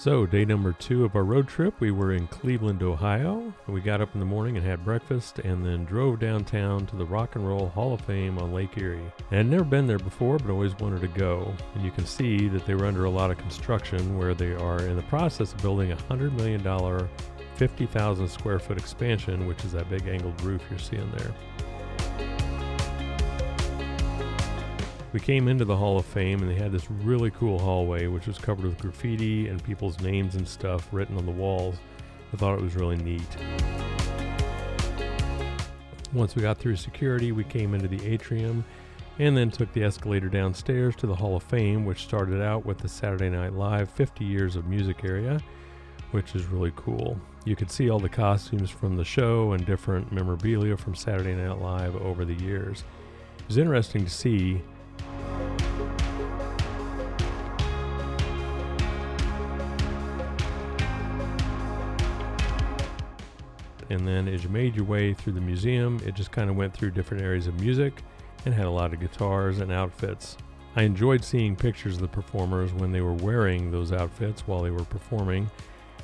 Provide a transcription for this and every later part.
So day number 2 of our road trip, we were in Cleveland, Ohio. We got up in the morning and had breakfast and then drove downtown to the Rock and Roll Hall of Fame on Lake Erie. And I'd never been there before, but always wanted to go. And you can see that they were under a lot of construction where they are in the process of building a $100 million, 50,000 square foot expansion, which is that big angled roof you're seeing there. We came into the Hall of Fame and they had this really cool hallway which was covered with graffiti and people's names and stuff written on the walls. I thought it was really neat. Once we got through security, we came into the atrium and then took the escalator downstairs to the Hall of Fame, which started out with the Saturday Night Live 50 Years of Music area, which is really cool. You could see all the costumes from the show and different memorabilia from Saturday Night Live over the years. It was interesting to see and then as you made your way through the museum, it just kind of went through different areas of music and had a lot of guitars and outfits. I enjoyed seeing pictures of the performers when they were wearing those outfits while they were performing,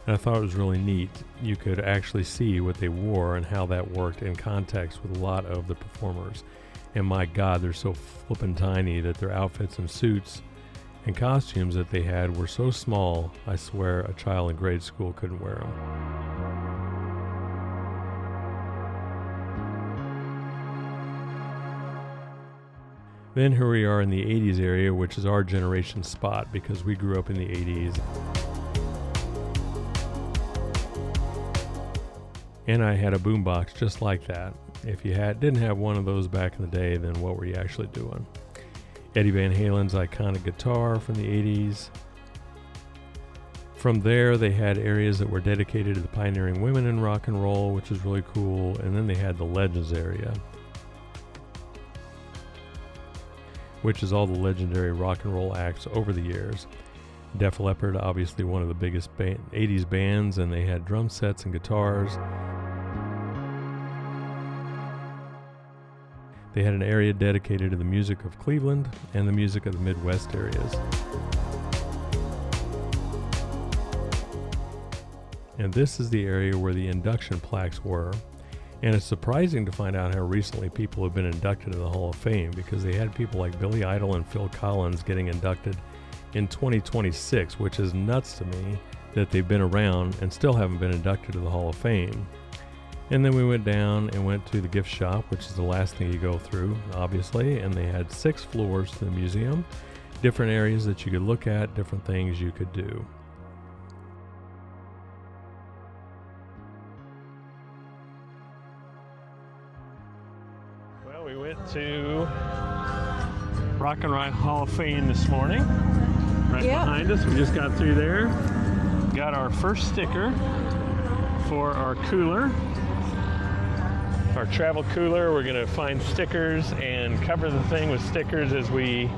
and I thought it was really neat. You could actually see what they wore and how that worked in context with a lot of the performers. And my God, they're so flippin' tiny that their outfits and suits and costumes that they had were so small, I swear a child in grade school couldn't wear them. Then here we are in the 80s area, which is our generation spot because we grew up in the 80s. And I had a boombox just like that. If you didn't have one of those back in the day, then what were you actually doing? Eddie Van Halen's iconic guitar from the 80s. From there, they had areas that were dedicated to the pioneering women in rock and roll, which is really cool. And then they had the Legends area, which is all the legendary rock and roll acts over the years. Def Leppard, obviously one of the biggest 80s bands, and they had drum sets and guitars. They had an area dedicated to the music of Cleveland and the music of the Midwest areas. And this is the area where the induction plaques were. And it's surprising to find out how recently people have been inducted to the Hall of Fame, because they had people like Billy Idol and Phil Collins getting inducted in 2026, which is nuts to me that they've been around and still haven't been inducted to the Hall of Fame. And then we went down and went to the gift shop, which is the last thing you go through, obviously, and they had 6 floors to the museum, different areas that you could look at, different things you could do. Well, we went to Rock and Roll Hall of Fame this morning, right behind us. We just got through there, got our first sticker for our cooler. Our travel cooler. We're gonna find stickers and cover the thing with stickers as we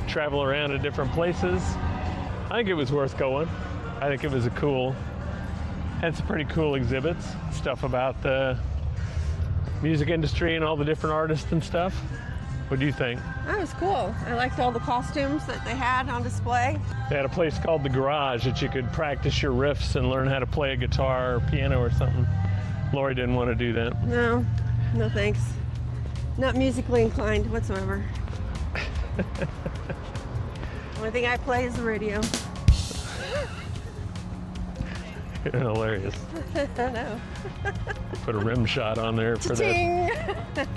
travel around to different places. I think it was worth going. I think it was had some pretty cool exhibits, stuff about the music industry and all the different artists and stuff. What do you think? That was cool. I liked all the costumes that they had on display. They had a place called the Garage that you could practice your riffs and learn how to play a guitar or piano or something. Lori didn't want to do that. No thanks. Not musically inclined whatsoever. Only thing I play is the radio. You're hilarious. I know. Put a rim shot on there for that.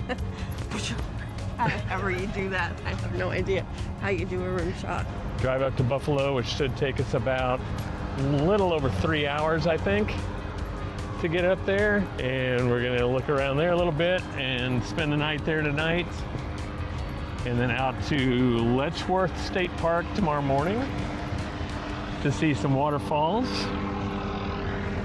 However you do that, I have no idea how you do a rim shot. Drive up to Buffalo, which should take us about a little over 3 hours, I think, to get up there. And we're gonna look around there a little bit and spend the night there tonight. And then out to Letchworth State Park tomorrow morning to see some waterfalls,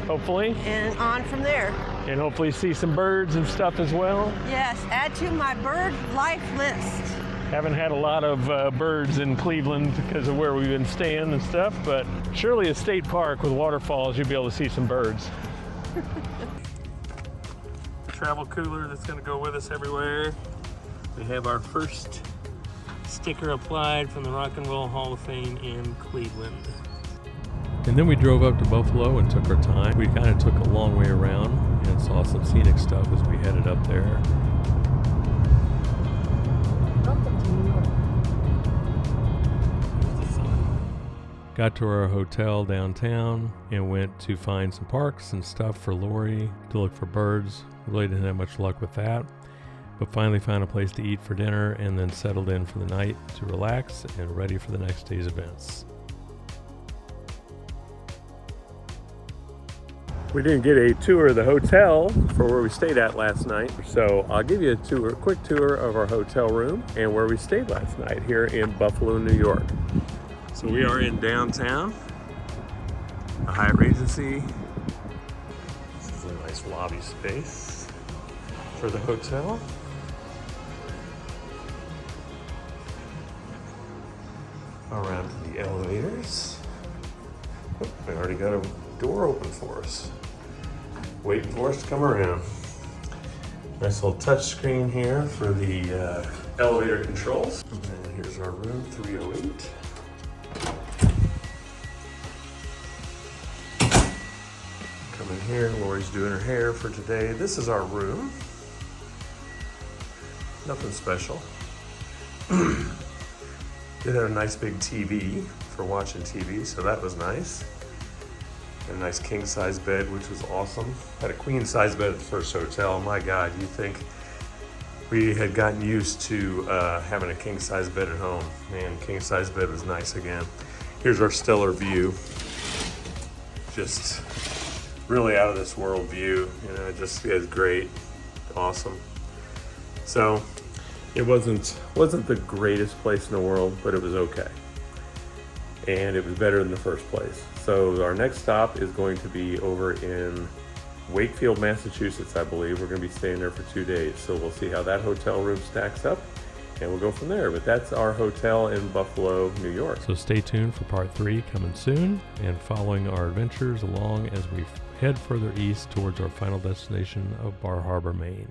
hopefully. And on from there. And hopefully see some birds and stuff as well. Yes, add to my bird life list. Haven't had a lot of birds in Cleveland because of where we've been staying and stuff, but surely a state park with waterfalls, you'll be able to see some birds. Travel cooler that's gonna go with us everywhere. We have our first sticker applied from the Rock and Roll Hall of Fame in Cleveland. And then we drove up to Buffalo and took our time. We kind of took a long way around and saw some scenic stuff as we headed up there. Got to our hotel downtown and went to find some parks and stuff for Lori to look for birds. Really didn't have much luck with that, but finally found a place to eat for dinner and then settled in for the night to relax and ready for the next day's events. We didn't get a tour of the hotel for where we stayed at last night, so I'll give you a quick tour of our hotel room and where we stayed last night here in Buffalo, New York. So we are in downtown, the Hyatt Regency. This is a nice lobby space for the hotel. Around to the elevators. Oh, we already got a door open for us, waiting for us to come around. Nice little touch screen here for the elevator controls. And here's our room, 308. Come in here, Lori's doing her hair for today. This is our room. Nothing special. It had a nice big TV for watching TV, so that was nice. A nice king size bed, which was awesome. Had a queen size bed at the first hotel. My God, you think we had gotten used to having a king size bed at home. Man, king size bed was nice again. Here's our stellar view. Just really out of this world view. You know, it was great, awesome. So it wasn't the greatest place in the world, but it was okay. And it was better than the first place. So our next stop is going to be over in Wakefield, Massachusetts, I believe. We're going to be staying there for 2 days. So we'll see how that hotel room stacks up and we'll go from there. But that's our hotel in Buffalo, New York. So stay tuned for part 3 coming soon and following our adventures along as we head further east towards our final destination of Bar Harbor, Maine.